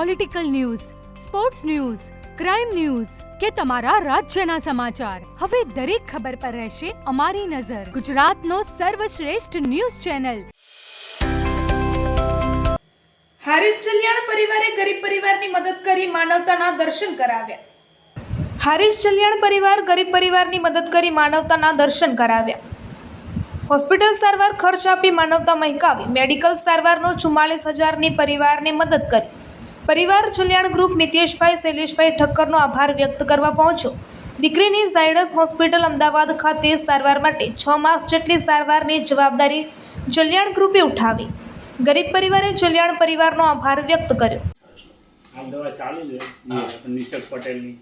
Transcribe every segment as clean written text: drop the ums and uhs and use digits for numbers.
Political news, sports news, crime news કે તમારા રાજ્યના સમાચાર, હવે દરેક ખબર પર રહેશે અમારી નજર. ગુજરાતનો સર્વશ્રેષ્ઠ ન્યૂઝ ચેનલ. હારીજ ચલિયાણ પરિવારે ગરીબ પરિવારની મદદ કરી માનવતાના દર્શન કરાવ્યા. હારીજ ચલિયાણ પરિવાર ગરીબ પરિવારની મદદ કરી માનવતાના દર્શન કરાવ્યા. હોસ્પિટલ સારવાર ખર્ચ આપી માનવતા મહેકાવી મેડિકલ સારવારનો 44,000ની પરિવારને મદદ કરી. પરિવાર ચલિયાણ ગ્રુપ નિતેશભાઈ શૈલેષભાઈ ઠક્કરનો આભાર વ્યક્ત કરવા પહોંચ્યો. દીકરીની ઝાયડસ હોસ્પિટલ અમદાવાદ ખાતે સારવાર માટે 6 માસ જેટલી સારવારની જવાબદારી ચલિયાણ ગ્રુપે ઉઠાવી. ગરીબ પરિવારે ચલિયાણ પરિવારનો આભાર વ્યક્ત કર્યો. આ દવા ચાલુ છે નિશક પટેલની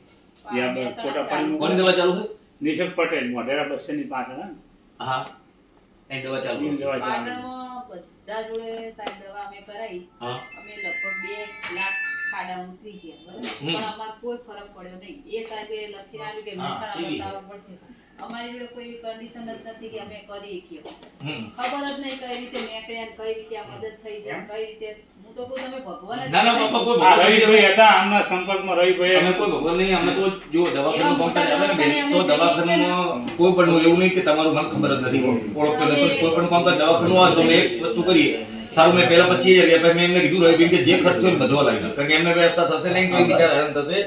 યા બસ ફોટા પાડી કોની દવા ચાલુ છે? નિશક પટેલ મોઢેરા બસ સ્ટેન્ડની પાછળ હા એ દવા ચાલુ છે. દવા ચાલુ પાટણમાં બધા જોડે સાહેબ દવા અમે કરાવી. હા અમે લગભગ 2 લાખ ખાડા ઉતરી છે બરાબર, પણ અમાર કોઈ ફરક પડ્યો નહીં. એ સાહેબે લખી આવ્યું કે મહેસાણા બતાવવું પડશે. અમારી જોડે કોઈ કન્ડિશન જ નથી કે અમે કરી શકીએ. ખબર જ નહીં કઈ રીતે મેકડ્યા, કઈ રીતે આ મદદ થઈ છે, કઈ રીતે. હું તો કોઈ તમે ભગવાન જ ના ના બાપા કોઈ આ રવિભાઈ હતા, આમના સંપર્કમાં રવિભાઈ અમે કોઈ ભગવાન નહીં. અમે તો જો દવાખાનું કોન્ટેક્ટ આવે ને તો દવાખાનામાં કોઈ પણ એવું નહીં કે તમારું મને ખબર જ નથી ઓળખતો નથી. કોઈ પણ કોન્ટેક્ટ દવાખાનું આવે તો એક વસ્તુ કરીએ. સારું મેં પહેલા 25,000 રૂપિયા મેં એમને કીધું રવિભાઈ કે જે ખર્ચ હોય બધો લાવી નાખ, કારણ કે એમને વ્યવસ્થા થશે નહીં તો બિચારા હેરાન થશે.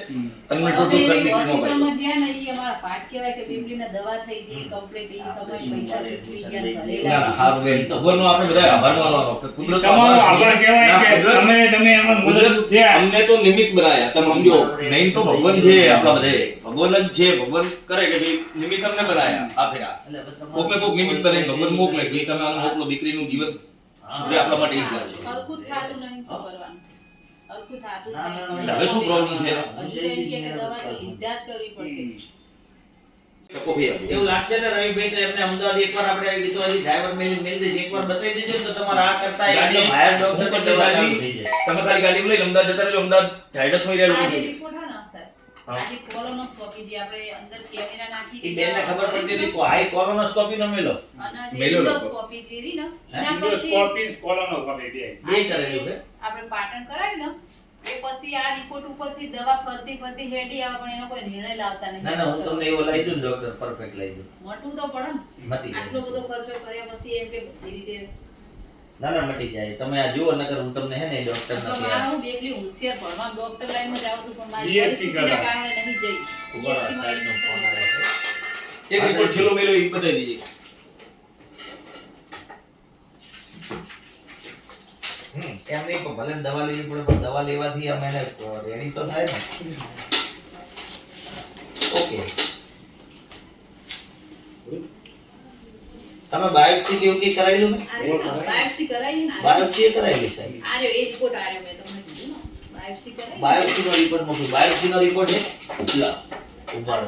અને ટોટલ ખર્ચ નીકળી ન હોસ્પિટલમાં જ્યાં ને ઈ અમારા પાઠ કહેવાય કે બીબલીને દવા થઈ છે કમ્પ્લીટ. ઈ સમય પૈસા નીકળી ગયા ના ભરેલા. ના હારું બેન ભગવાનનો આપણે બધા આભાર માનવાનો કે કુદરતનો તમારો આભાર કહેવાય કે તમે એમાં મદદ થયા. અમને તો નિમિત્ત બનાયા. તમે સમજો મેઈન તો ભગવાન છે આપણા બધે. ભગવાન જ છે. ભગવાન કરે કે ભાઈ નિમિત્ત અમને બનાયા. આ ફેરા કોકને કોક નિમિત્ત બનાવીને ભગવાન મોકલે કે તમે આને મોકલો, દીકરીનું જીવન સુધરે આપણા માટે ઈ જ છે. હરખું થાતું નહીં, શું કરવાનું? હરખું થાતું જ નહીં. હવે શું પ્રોબ્લેમ છે? હજુ એમ કે દવા તો લીધા જ કરવી પડશે. એવું લાગશે ને રવિભાઈ તો એમને અમદાવાદ એકવાર આપણે કીધું હજી ડ્રાઈવર મેલ દેશે, એકવાર બતાવી દેજો તો તમારા આ કરતા એકદમ હાયર ડોક્ટર પર દવા ચાલુ થઈ જાય. તમે ખાલી ગાડી લઈને અમદાવાદ જતા રહેજો. અમદાવાદ ઝાયડસ માં રહેલું આ જે છે. રિપોર્ટ હે ને સર, આ જે કોલોનોસ્કોપી જે આપણે અંદર કેમેરા નાખી ઈ બેનને ખબર પડતી હતી હાઈ કોલોનોસ્કોપી નો મેલો અને જે મેલો લોકો. એન્ડોસ્કોપી જે રી ને એના પરથી ઇન્ડોસ્કોપી કોલોનોસ્કોપી બે બે કરેલું છે. આપણે પાટણ કરાવી ને એ પછી આ રિપોર્ટ ઉપરથી દવા ફરતી ફરતી હેડી આવે પણ એનો કોઈ નિર્ણય લાવતા નહીં. ના ના હું તમને એવો લઈ દઉં ડોક્ટર પરફેક્ટ લઈ દઉં. મોટું તો પડે ને. મટી આટલો જાય. બધો ખર્ચો કર્યા પછી એમ કે બધી રીતે ના ના મટી જાય. તમે આ જુઓ નકર હું તમને હે ને ડોક્ટર તો નથી મારા હું બેકલી હોશિયાર ભણવા ડોક્ટર લાઈનમાં જાવ તો પણ મારી BSc પરિસ્થિતિના કરાવો. કારણે નહીં જઈ. ઉભા રહો, સાહેબનો ફોન આવે છે. એક રિપોર્ટ છેલ્લો મેલો એ બતાવી દીજે. એમ નહીં પણ ભલે દવા લેવી પડે પણ દવા લેવાથી અમે એને રેડી તો થાય ને. ઓકે તમે બાયોપ્સી કેવું કઈ કરાયેલું ને? આ રહ્યું ને, બાયોપ્સી કરાવી ને બાયોપ્સી કરાયેલી સાહેબ. આ રહ્યો એ રિપોર્ટ આ રહ્યો મેં તમને કીધું ને બાયોપ્સી કરાવી. બાયોપ્સી નો રિપોર્ટ મોકલું. બાયોપ્સી નો રિપોર્ટ છે લા ઉભા રહો.